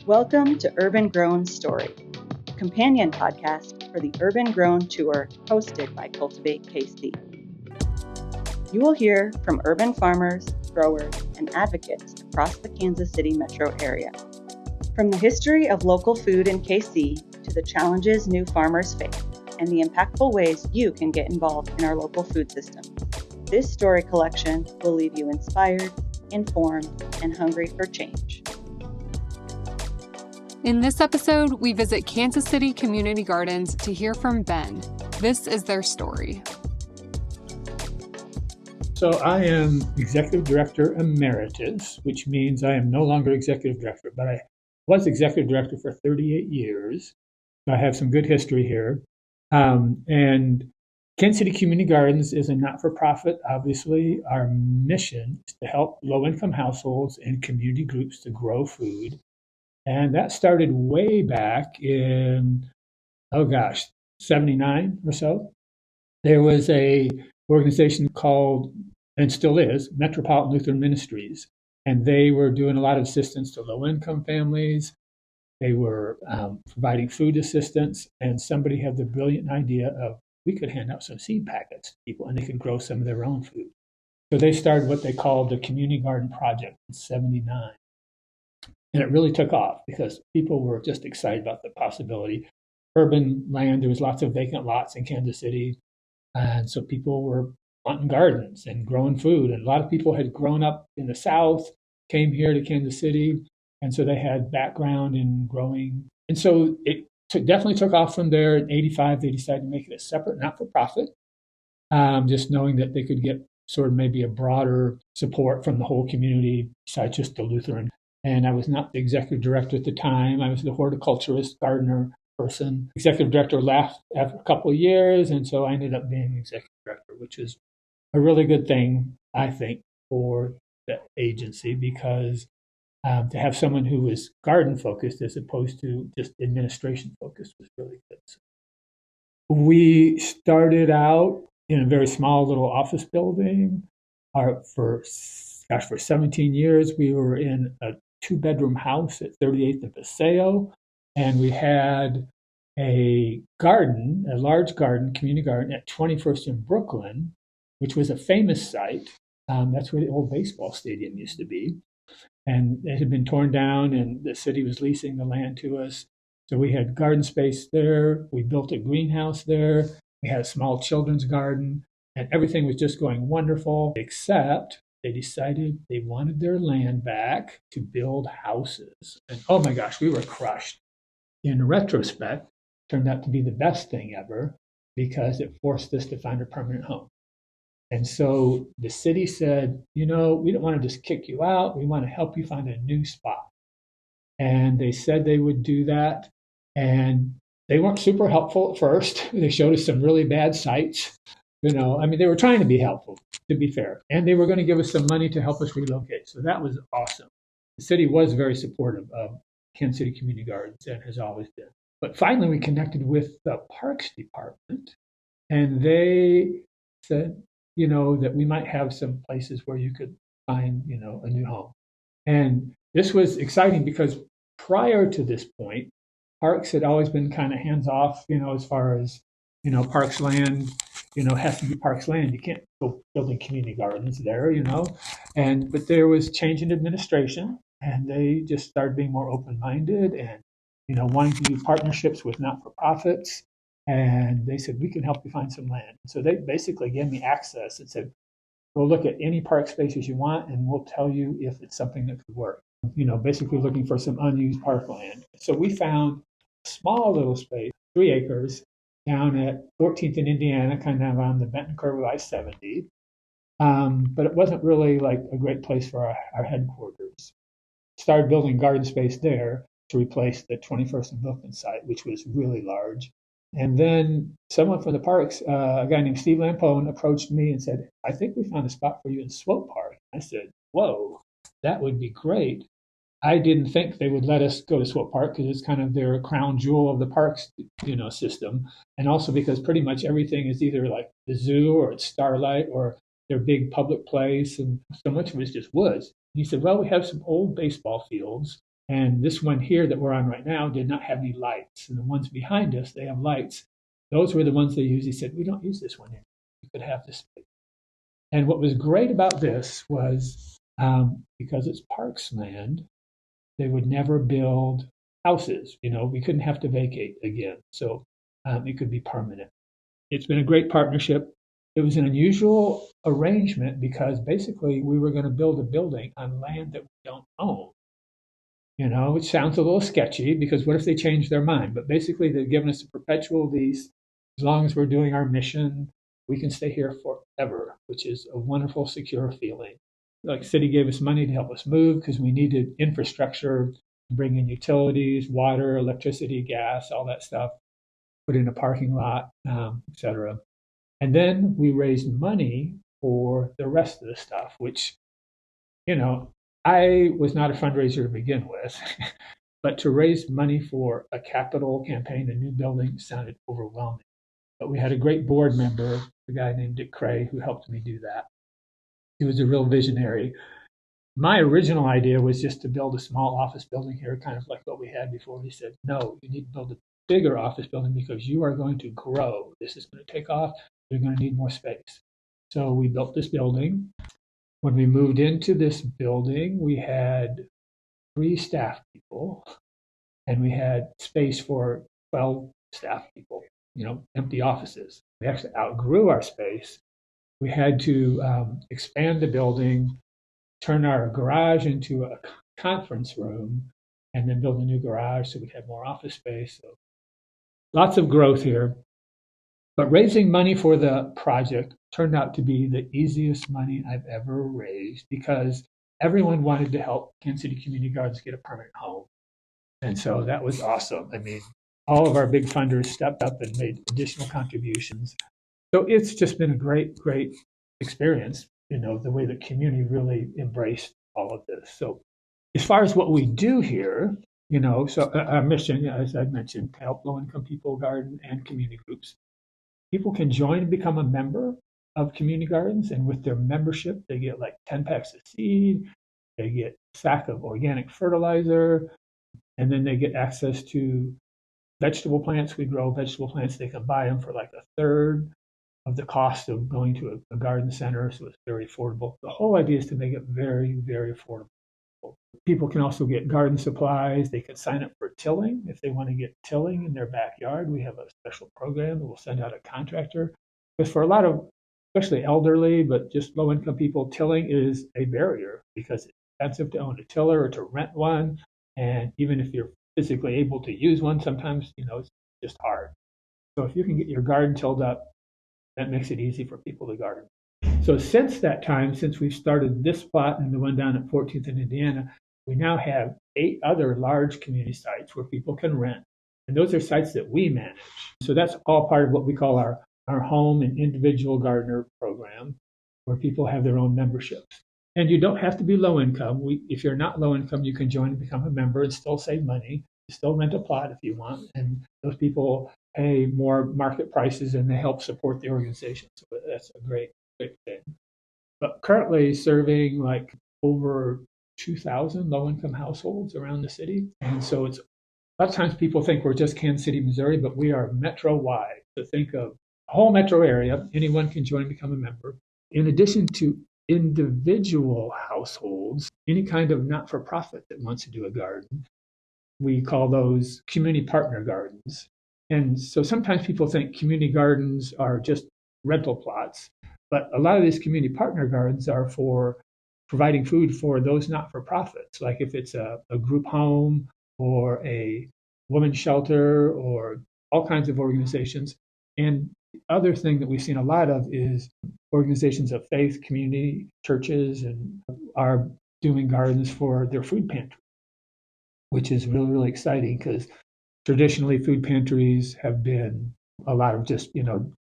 Welcome to Urban Grown Story, a companion podcast for the Urban Grown Tour hosted by Cultivate KC. You will hear from urban farmers, growers, and advocates across the Kansas City metro area. From the history of local food in KC to the challenges new farmers face and the impactful ways you can get involved in our local food system. This story collection will leave you inspired, informed, and hungry for change. In this episode, we visit Kansas City Community Gardens to hear from Ben. This is their story. So I am Executive Director Emeritus, which means I am no longer Executive Director, but I was Executive Director for 38 years. So I have some good history here. And Kansas City Community Gardens is a not-for-profit. Obviously, our mission is to help low-income households and community groups to grow food. And that started way back in, 79 or so. There was a organization called, and still is, Metropolitan Lutheran Ministries. And they were doing a lot of assistance to low-income families. They were providing food assistance. And somebody had the brilliant idea of, we could hand out some seed packets to people and they could grow some of their own food. So they started what they called the Community Garden Project in 79. And it really took off because people were just excited about the possibility. Urban land, there was lots of vacant lots in Kansas City. And so people were planting gardens and growing food. And a lot of people had grown up in the South, came here to Kansas City. And so they had background in growing. And so it definitely took off from there. In 85, they decided to make it a separate not-for-profit, just knowing that they could get sort of maybe a broader support from the whole community besides just the Lutheran. And I was not the executive director at the time. I was the horticulturist, gardener person. Executive director left after a couple of years, and so I ended up being executive director, which is a really good thing, I think, for the agency because to have someone who was garden-focused as opposed to just administration-focused was really good. So we started out in a very small little office building. For 17 years, we were in a two-bedroom house at 38th and Paseo, and we had a garden, a large garden, community garden at 21st in Brooklyn, which was a famous site. That's where the old baseball stadium used to be. And it had been torn down, and the city was leasing the land to us. So we had garden space there. We built a greenhouse there. We had a small children's garden, and everything was just going wonderful, except they decided they wanted their land back to build houses. And oh my gosh, we were crushed. In retrospect, it turned out to be the best thing ever because it forced us to find a permanent home. And so the city said, we don't want to just kick you out. We want to help you find a new spot. And they said they would do that. And they weren't super helpful at first. They showed us some really bad sites. They were trying to be helpful, to be fair. And they were going to give us some money to help us relocate. So that was awesome. The city was very supportive of Kansas City Community Gardens and has always been. But finally, we connected with the Parks Department. And they said, that we might have some places where you could find, a new home. And this was exciting because prior to this point, Parks had always been kind of hands off, as far as, Parks land, has to be Parks land. You can't go building community gardens there, but there was change in administration and they just started being more open-minded and, wanting to do partnerships with not-for-profits. And they said, we can help you find some land. So they basically gave me access and said, go look at any park spaces you want, and we'll tell you if it's something that could work. Basically looking for some unused parkland. So we found a small little space, 3 acres, down at 14th in Indiana, kind of on the Benton curve of I-70. But it wasn't really like a great place for our headquarters. Started building garden space there to replace the 21st and Brooklyn site, which was really large. And then someone from the parks, a guy named Steve Lampone, approached me and said, I think we found a spot for you in Swope Park. I said, whoa, that would be great. I didn't think they would let us go to Swope Park because it's kind of their crown jewel of the parks, system. And also because pretty much everything is either like the zoo or it's Starlight or their big public place. And so much of it is just woods. And he said, well, we have some old baseball fields And this one here that we're on right now did not have any lights. And the ones behind us, they have lights. Those were the ones they usually said, we don't use this one here. You could have this space. And what was great about this was because it's parks land, they would never build houses. We couldn't have to vacate again. So it could be permanent. It's been a great partnership. It was an unusual arrangement because basically we were going to build a building on land that we don't own. Which sounds a little sketchy because what if they change their mind? But basically they've given us a perpetual lease. As long as we're doing our mission, we can stay here forever, which is a wonderful, secure feeling. Like city gave us money to help us move because we needed infrastructure to bring in utilities, water, electricity, gas, all that stuff, put in a parking lot, etc. And then we raised money for the rest of the stuff, which, I was not a fundraiser to begin with, but to raise money for a capital campaign, a new building, sounded overwhelming. But we had a great board member, a guy named Dick Cray, who helped me do that. He was a real visionary. My original idea was just to build a small office building here, kind of like what we had before. He said, no, you need to build a bigger office building because you are going to grow. This is going to take off. You're going to need more space. So we built this building. When we moved into this building, we had 3 staff people and we had space for 12 staff people, empty offices. We actually outgrew our space. We had to expand the building, turn our garage into a conference room, and then build a new garage so we'd have more office space. So lots of growth here. But raising money for the project turned out to be the easiest money I've ever raised because everyone wanted to help Kansas City Community Gardens get a permanent home. And so that was awesome. I mean, all of our big funders stepped up and made additional contributions. So it's just been a great, great experience, the way the community really embraced all of this. So as far as what we do here, so our mission, as I mentioned, to help low-income people garden and community groups. People can join and become a member of community gardens, and with their membership, they get like 10 packs of seed, they get a sack of organic fertilizer, and then they get access to vegetable plants. We grow vegetable plants. They can buy them for like a third of the cost of going to a garden center, so it's very affordable. The whole idea is to make it very, very affordable. People can also get garden supplies. They can sign up for tilling if they want to get tilling in their backyard. We have a special program that we'll send out a contractor. But for a lot of, especially elderly, but just low-income people, tilling is a barrier because it's expensive to own a tiller or to rent one. And even if you're physically able to use one, sometimes, it's just hard. So if you can get your garden tilled up, that makes it easy for people to garden. So since that time, since we've started this plot and the one down at 14th in Indiana, we now have 8 other large community sites where people can rent. And those are sites that we manage. So that's all part of what we call our home and individual gardener program, where people have their own memberships. And you don't have to be low income. If you're not low income, you can join and become a member and still save money. You still rent a plot if you want. And those people pay more market prices and they help support the organization. So that's a great thing. But currently serving like over 2,000 low-income households around the city. And so it's a lot of times people think we're just Kansas City, Missouri, but we are metro-wide. So think of a whole metro area. Anyone can join and become a member. In addition to individual households, any kind of not-for-profit that wants to do a garden, we call those community partner gardens. And so sometimes people think community gardens are just rental plots, but a lot of these community partner gardens are for providing food for those not-for-profits, like if it's a group home or a women's shelter or all kinds of organizations. And the other thing that we've seen a lot of is organizations of faith, community, churches, and are doing gardens for their food pantry, which is really, really exciting because traditionally food pantries have been a lot of just,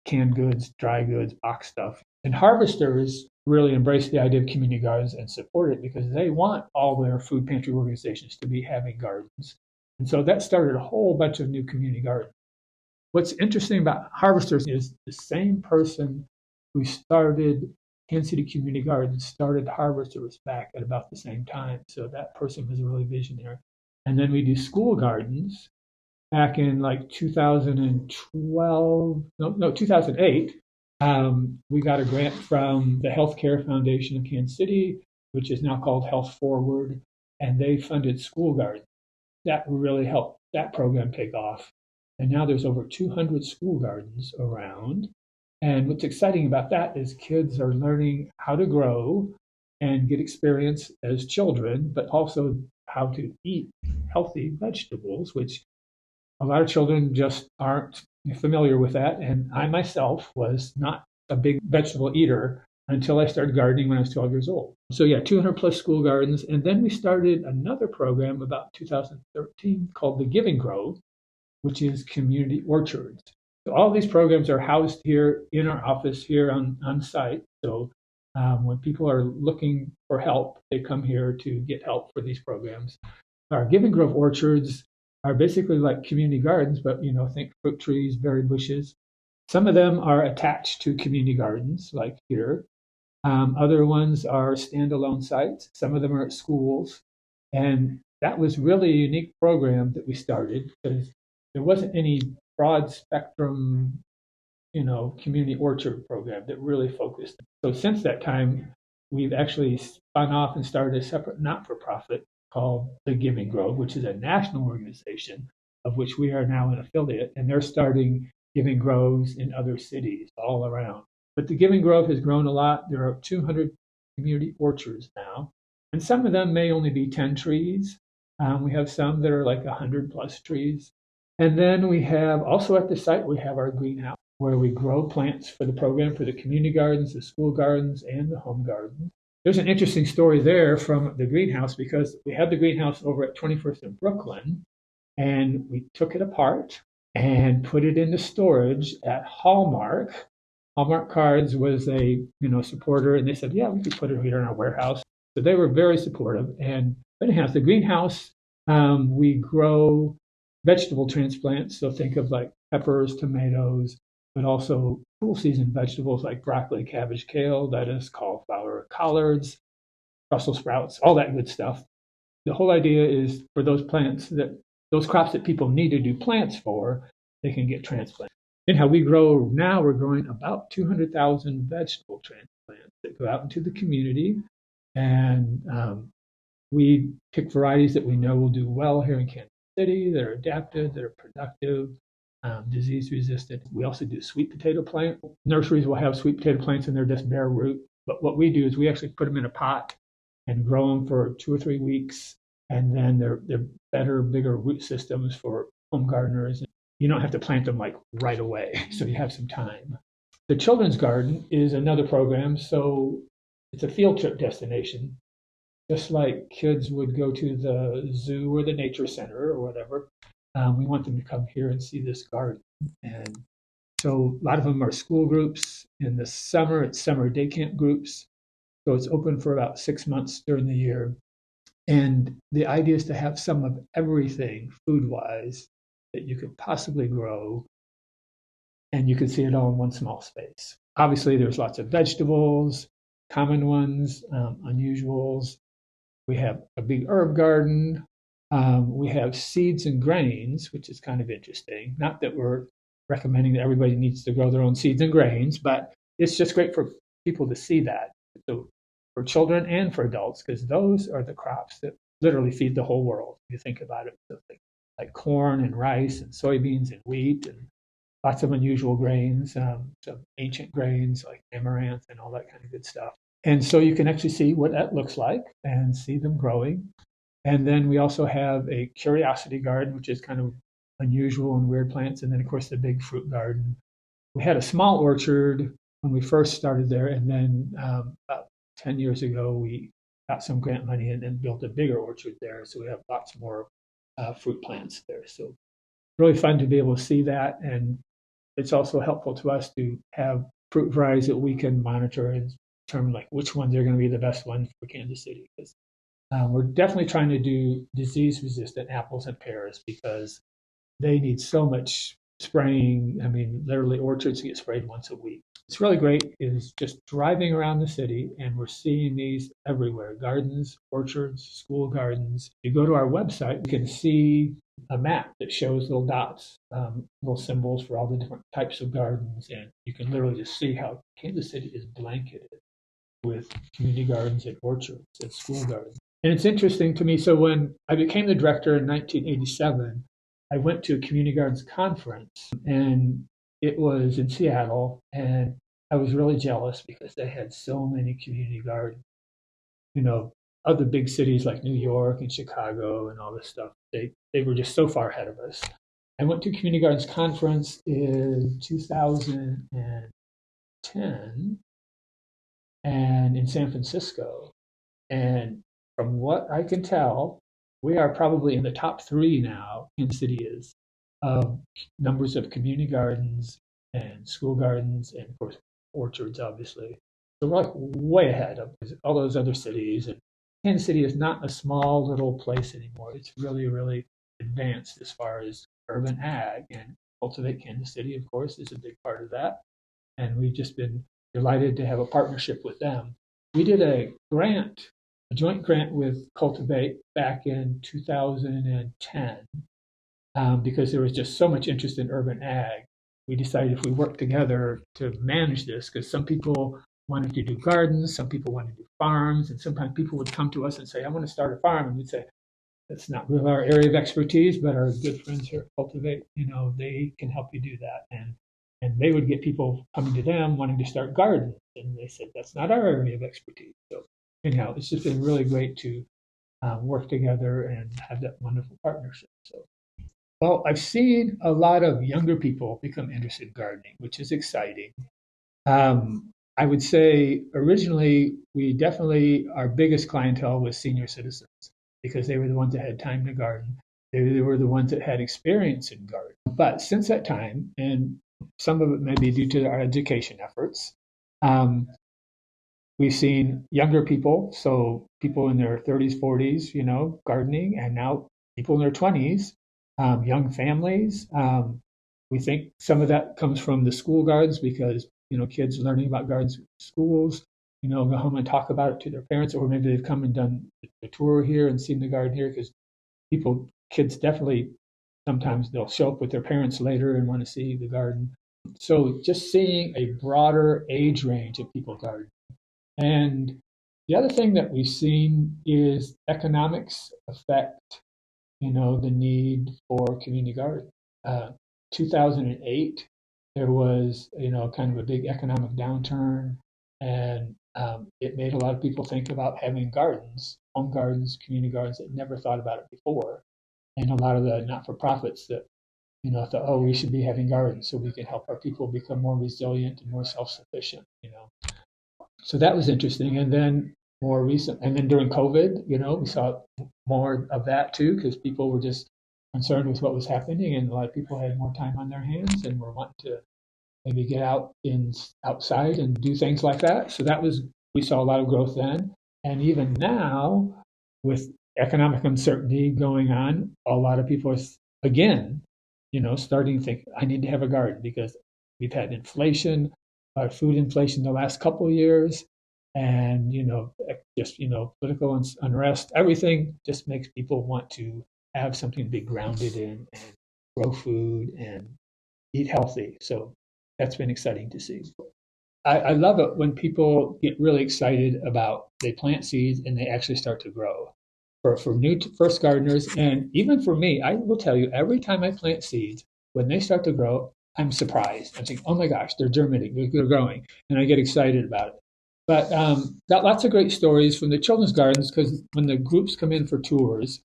canned goods, dry goods, box stuff. And harvesters really embrace the idea of community gardens and support it because they want all their food pantry organizations to be having gardens. And so that started a whole bunch of new community gardens. What's interesting about harvesters is the same person who started Kansas City Community Gardens started harvesters back at about the same time. So that person was really visionary. And then we do school gardens. Back in like 2012, no, 2008, we got a grant from the Healthcare Foundation of Kansas City, which is now called Health Forward, and they funded school gardens. That really helped that program take off. And now there's over 200 school gardens around. And what's exciting about that is kids are learning how to grow and get experience as children, but also how to eat healthy vegetables, which a lot of children just aren't familiar with that. And I myself was not a big vegetable eater until I started gardening when I was 12 years old. So yeah, 200 plus school gardens. And then we started another program about 2013 called the Giving Grove, which is community orchards. So all these programs are housed here in our office here on site. So when people are looking for help, they come here to get help for these programs. Our Giving Grove orchards are basically like community gardens, but think fruit trees, berry bushes. Some of them are attached to community gardens, like here. Other ones are standalone sites. Some of them are at schools. And that was really a unique program that we started because there wasn't any broad spectrum, community orchard program that really focused. So since that time, we've actually spun off and started a separate not-for-profit called the Giving Grove, which is a national organization of which we are now an affiliate, and they're starting Giving Groves in other cities all around. But the Giving Grove has grown a lot. There are 200 community orchards now, and some of them may only be 10 trees. We have some that are like 100 plus trees. And then we have also at the site, we have our greenhouse where we grow plants for the program for the community gardens, the school gardens, and the home gardens. There's an interesting story there from the greenhouse because we had the greenhouse over at 21st in Brooklyn, and we took it apart and put it into storage at Hallmark. Hallmark Cards was a supporter, and they said, yeah, we could put it here in our warehouse. So they were very supportive. And anyhow, the greenhouse, we grow vegetable transplants. So think of like peppers, tomatoes, but also cool season vegetables like broccoli, cabbage, kale, lettuce, cauliflower, collards, Brussels sprouts, all that good stuff. The whole idea is for those crops that people need to do plants for, they can get transplanted. And how we grow now, we're growing about 200,000 vegetable transplants that go out into the community. And we pick varieties that we know will do well here in Kansas City, that are adapted, that are productive, disease resistant. We also do sweet potato plant. Nurseries will have sweet potato plants and they're just bare root. But what we do is we actually put them in a pot and grow them for 2 or 3 weeks. And then they're better, bigger root systems for home gardeners. You don't have to plant them like right away, so you have some time. The Children's Garden is another program. So it's a field trip destination. Just like kids would go to the zoo or the nature center or whatever, we want them to come here and see this garden. And so a lot of them are school groups. In the summer, it's summer day camp groups. So it's open for about 6 months during the year. And the idea is to have some of everything food-wise that you could possibly grow, and you can see it all in one small space. Obviously, there's lots of vegetables, common ones, unusuals. We have a big herb garden. We have seeds and grains, which is kind of interesting. Not that we're recommending that everybody needs to grow their own seeds and grains, but it's just great for people to see that. So for children and for adults, because those are the crops that literally feed the whole world. If you think about it, so like corn and rice and soybeans and wheat and lots of unusual grains, some ancient grains like amaranth and all that kind of good stuff. And so you can actually see what that looks like and see them growing. And then we also have a curiosity garden, which is kind of unusual and weird plants. And then, of course, the big fruit garden. We had a small orchard when we first started there. And then about 10 years ago, we got some grant money and built a bigger orchard there. So we have lots more fruit plants there. So really fun to be able to see that. And it's also helpful to us to have fruit varieties that we can monitor and determine like which ones are going to be the best ones for Kansas City. Because we're definitely trying to do disease-resistant apples and pears because they need so much spraying. I mean, literally orchards get sprayed once a week. It's really great is just driving around the city, and we're seeing these everywhere: gardens, orchards, school gardens. If you go to our website, you can see a map that shows little dots, little symbols for all the different types of gardens, and you can literally just see how Kansas City is blanketed with community gardens and orchards and school gardens. And it's interesting to me. So when I became the director in 1987, I went to a community gardens conference, and it was in Seattle, and I was really jealous because they had so many community gardens. Other big cities like New York and Chicago and all this stuff, they were just so far ahead of us. I went to a community gardens conference in 2010 and in San Francisco. And from what I can tell, we are probably in the top 3 now in city is of numbers of community gardens and school gardens and of course orchards, obviously. So we're like way ahead of all those other cities. And Kansas City is not a small little place anymore. It's really, really advanced as far as urban ag, and Cultivate Kansas City, of course, is a big part of that. And we've just been delighted to have a partnership with them. We did a joint grant with Cultivate back in 2010 because there was just so much interest in urban ag. We decided if we worked together to manage this, because some people wanted to do gardens, some people wanted to do farms, and sometimes people would come to us and say, I want to start a farm. And we'd say, that's not really our area of expertise, but our good friends here at Cultivate, they can help you do that. And they would get people coming to them wanting to start gardens. And they said, that's not our area of expertise. So anyhow, it's just been really great to work together and have that wonderful partnership. So, well, I've seen a lot of younger people become interested in gardening, which is exciting. I would say originally our biggest clientele was senior citizens because they were the ones that had time to garden. They were the ones that had experience in gardening. But since that time, and some of it may be due to our education efforts, we've seen younger people, so people in their 30s, 40s, gardening, and now people in their 20s, young families. We think some of that comes from the school gardens because, kids learning about gardens in schools, go home and talk about it to their parents, or maybe they've come and done the tour here and seen the garden here because kids definitely, sometimes they'll show up with their parents later and want to see the garden. So just seeing a broader age range of people garden. And the other thing that we've seen is economics affect, the need for community garden. 2008, there was, kind of a big economic downturn, and it made a lot of people think about having gardens, home gardens, community gardens that never thought about it before. And a lot of the not-for-profits that, thought, oh, we should be having gardens so we can help our people become more resilient and more self-sufficient, So that was interesting. And then during COVID, we saw more of that too, because people were just concerned with what was happening, and a lot of people had more time on their hands and were wanting to maybe get outside and do things like that. So we saw a lot of growth then. And even now, with economic uncertainty going on, a lot of people are, again, starting to think, I need to have a garden because we've had inflation, food inflation the last couple of years, and, just, political unrest, everything just makes people want to have something to be grounded in and grow food and eat healthy. So that's been exciting to see. I love it when people get really excited about, they plant seeds and they actually start to grow. For new first gardeners, and even for me, I will tell you, every time I plant seeds, when they start to grow, I'm surprised. I'm thinking, oh my gosh, they're germinating, they're growing, and I get excited about it. But got lots of great stories from the children's gardens, because when the groups come in for tours,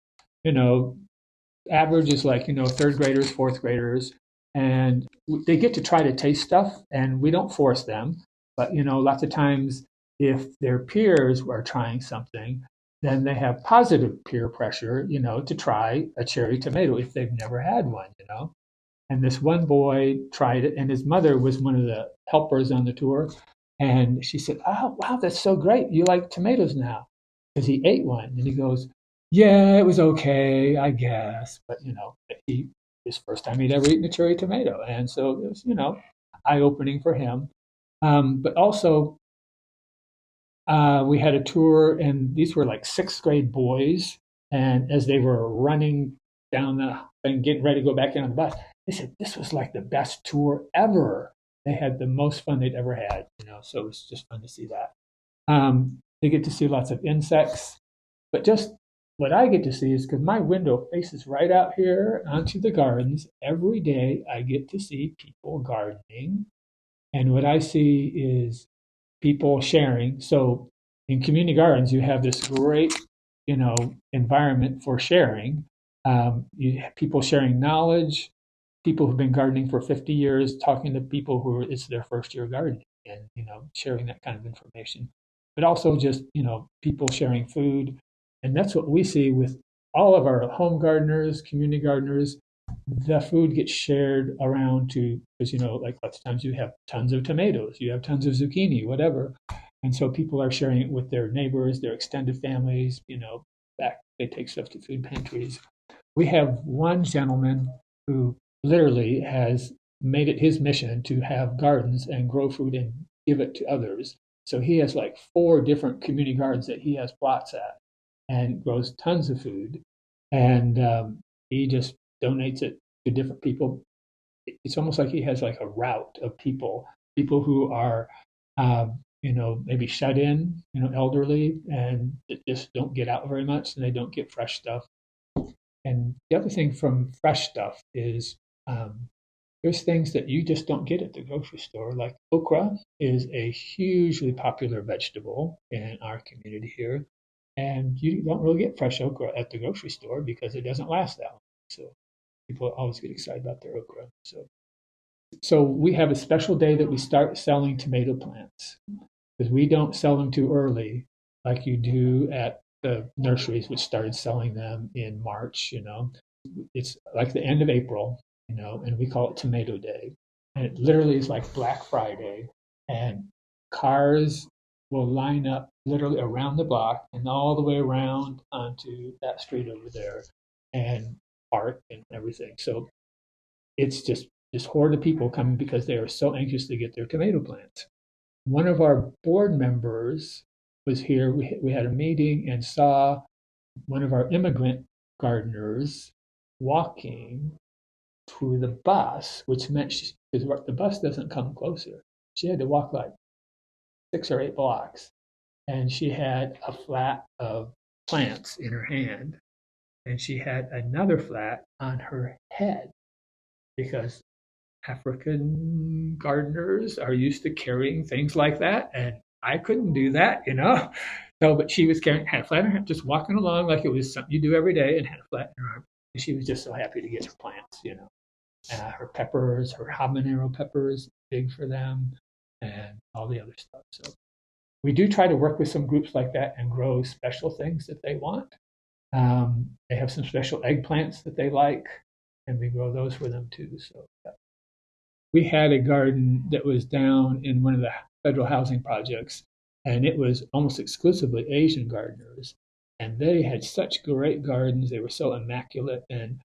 average is like, third graders, fourth graders, and they get to try to taste stuff, and we don't force them. But, lots of times if their peers are trying something, then they have positive peer pressure, to try a cherry tomato if they've never had one, And this one boy tried it, and his mother was one of the helpers on the tour. And she said, oh, wow, that's so great. You like tomatoes now. Because he ate one. And he goes, yeah, it was okay, I guess. But, his first time he'd ever eaten a cherry tomato. And so it was, eye-opening for him. But also, we had a tour, and these were like sixth grade boys. And as they were running down the and getting ready to go back in on the bus, they said this was like the best tour ever. They had the most fun they'd ever had, so it was just fun to see that. They get to see lots of insects, but just what I get to see is because my window faces right out here onto the gardens. Every day I get to see people gardening, and what I see is people sharing. So in community gardens, you have this great, environment for sharing. You have people sharing knowledge, people who've been gardening for 50 years, talking to people who it's their first year gardening, and sharing that kind of information. But also just people sharing food, and that's what we see with all of our home gardeners, community gardeners. The food gets shared around to because like lots of times you have tons of tomatoes, you have tons of zucchini, whatever, and so people are sharing it with their neighbors, their extended families. Back they take stuff to food pantries. We have one gentleman who literally has made it his mission to have gardens and grow food and give it to others. So he has like 4 different community gardens that he has plots at and grows tons of food. And he just donates it to different people. It's almost like he has like a route of people who are, maybe shut in, elderly, and just don't get out very much, and they don't get fresh stuff. And the other thing from fresh stuff is there's things that you just don't get at the grocery store. Like okra is a hugely popular vegetable in our community here. And you don't really get fresh okra at the grocery store because it doesn't last that long. So people always get excited about their okra. So we have a special day that we start selling tomato plants because we don't sell them too early like you do at the nurseries, which started selling them in March. It's like the end of April, and we call it Tomato Day. And it literally is like Black Friday, and cars will line up literally around the block and all the way around onto that street over there and park and everything. So it's just this horde of people coming because they are so anxious to get their tomato plants. One of our board members was here. We had a meeting and saw one of our immigrant gardeners walking to the bus, which meant because the bus doesn't come closer, she had to walk like 6 or 8 blocks, and she had a flat of plants in her hand, and she had another flat on her head because African gardeners are used to carrying things like that, and I couldn't do that. So, but she was had a flat in her hand, just walking along like it was something you do every day, and had a flat in her arm. And she was just so happy to get her plants. Her peppers, her habanero peppers, big for them, and all the other stuff. So we do try to work with some groups like that and grow special things that they want. They have some special eggplants that they like, and we grow those for them too. So yeah. We had a garden that was down in one of the federal housing projects, and it was almost exclusively Asian gardeners. And they had such great gardens. They were so immaculate, and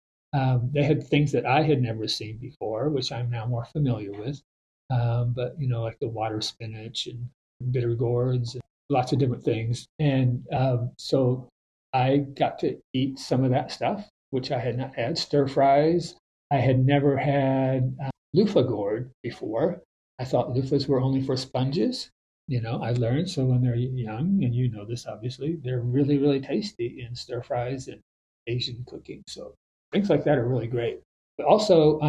they had things that I had never seen before, which I'm now more familiar with. But like the water spinach and bitter gourds, and lots of different things. And so I got to eat some of that stuff, which I had not had. Stir fries. I had never had loofah gourd before. I thought loofahs were only for sponges. I learned. So when they're young, and you know this obviously, they're really, really tasty in stir fries and Asian cooking. So things like that are really great. But also,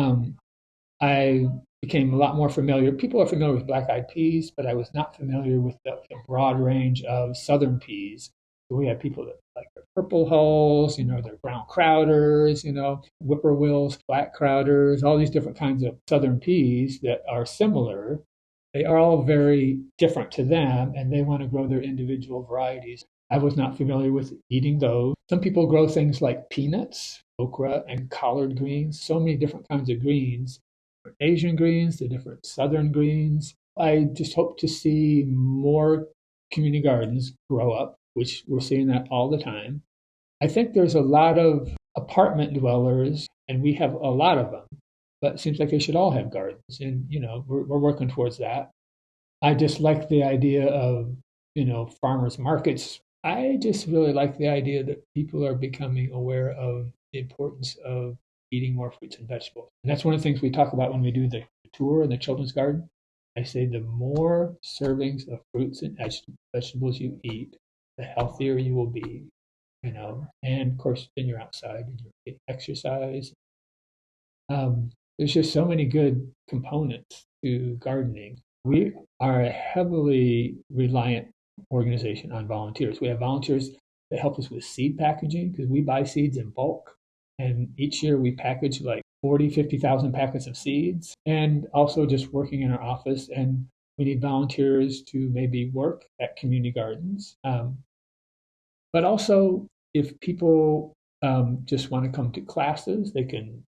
I became a lot more familiar. People are familiar with black-eyed peas, but I was not familiar with the broad range of southern peas. So we have people that like their purple hulls, their brown crowders, whippoorwills, black crowders, all these different kinds of southern peas that are similar. They are all very different to them, and they want to grow their individual varieties. I was not familiar with eating those. Some people grow things like peanuts, okra, and collard greens, so many different kinds of greens. Asian greens, the different southern greens. I just hope to see more community gardens grow up, which we're seeing that all the time. I think there's a lot of apartment dwellers, and we have a lot of them, but it seems like they should all have gardens. And, we're working towards that. I just like the idea of, farmers markets. I just really like the idea that people are becoming aware of the importance of eating more fruits and vegetables. And that's one of the things we talk about when we do the tour in the children's garden. I say the more servings of fruits and vegetables you eat, the healthier you will be, and of course, then you're outside and you're getting exercise. There's just so many good components to gardening. We are a heavily reliant organization on volunteers. We have volunteers that help us with seed packaging because we buy seeds in bulk. And each year we package like 40, 50,000 packets of seeds, and also just working in our office. And we need volunteers to maybe work at community gardens. But also, if people just want to come to classes, they can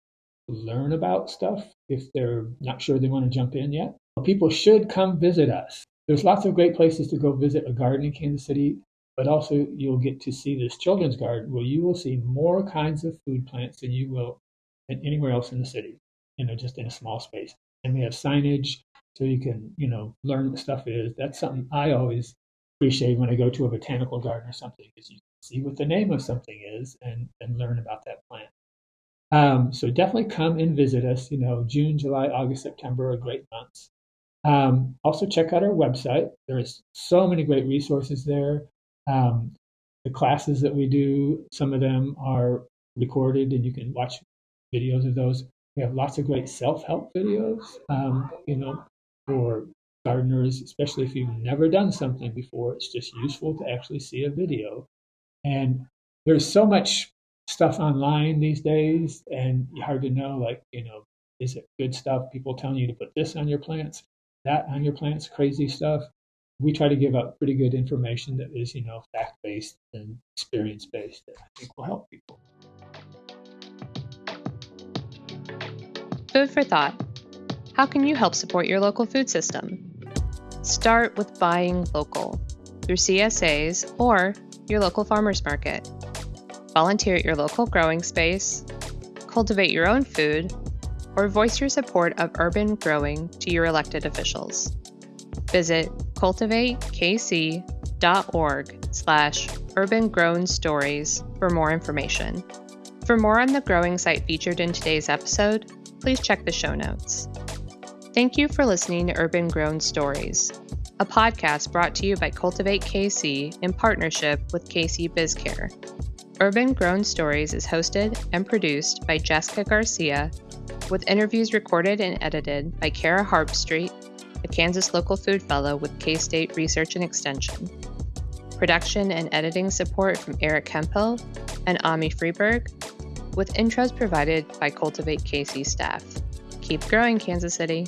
learn about stuff if they're not sure they want to jump in yet. People should come visit us. There's lots of great places to go visit a garden in Kansas City, but also you'll get to see this children's garden where you will see more kinds of food plants than you will than anywhere else in the city, just in a small space. And we have signage so you can, learn what stuff is. That's something I always appreciate when I go to a botanical garden or something, is you can see what the name of something is and learn about that plant. So definitely come and visit us. June, July, August, September are great months. Also check out our website. There's so many great resources there. The classes that we do, some of them are recorded and you can watch videos of those. We have lots of great self-help videos, for gardeners, especially if you've never done something before. It's just useful to actually see a video. And there's so much stuff online these days, and hard to know, is it good stuff? People telling you to put this on your plants, that on your plants, crazy stuff. We try to give out pretty good information that is, fact-based and experience-based that I think will help people. Food for thought. How can you help support your local food system? Start with buying local through CSAs or your local farmers market. Volunteer at your local growing space, cultivate your own food, or voice your support of urban growing to your elected officials. Visit cultivatekc.org/urban-grown-stories for more information. For more on the growing site featured in today's episode, please check the show notes. Thank you for listening to Urban Grown Stories, a podcast brought to you by Cultivate KC in partnership with KC BizCare. Urban Grown Stories is hosted and produced by Jessica Garcia, with interviews recorded and edited by Kara Harpstreet, a Kansas Local Food Fellow with K-State Research and Extension. Production and editing support from Eric Hemphill and Ami Freeberg, with intros provided by Cultivate KC staff. Keep growing, Kansas City.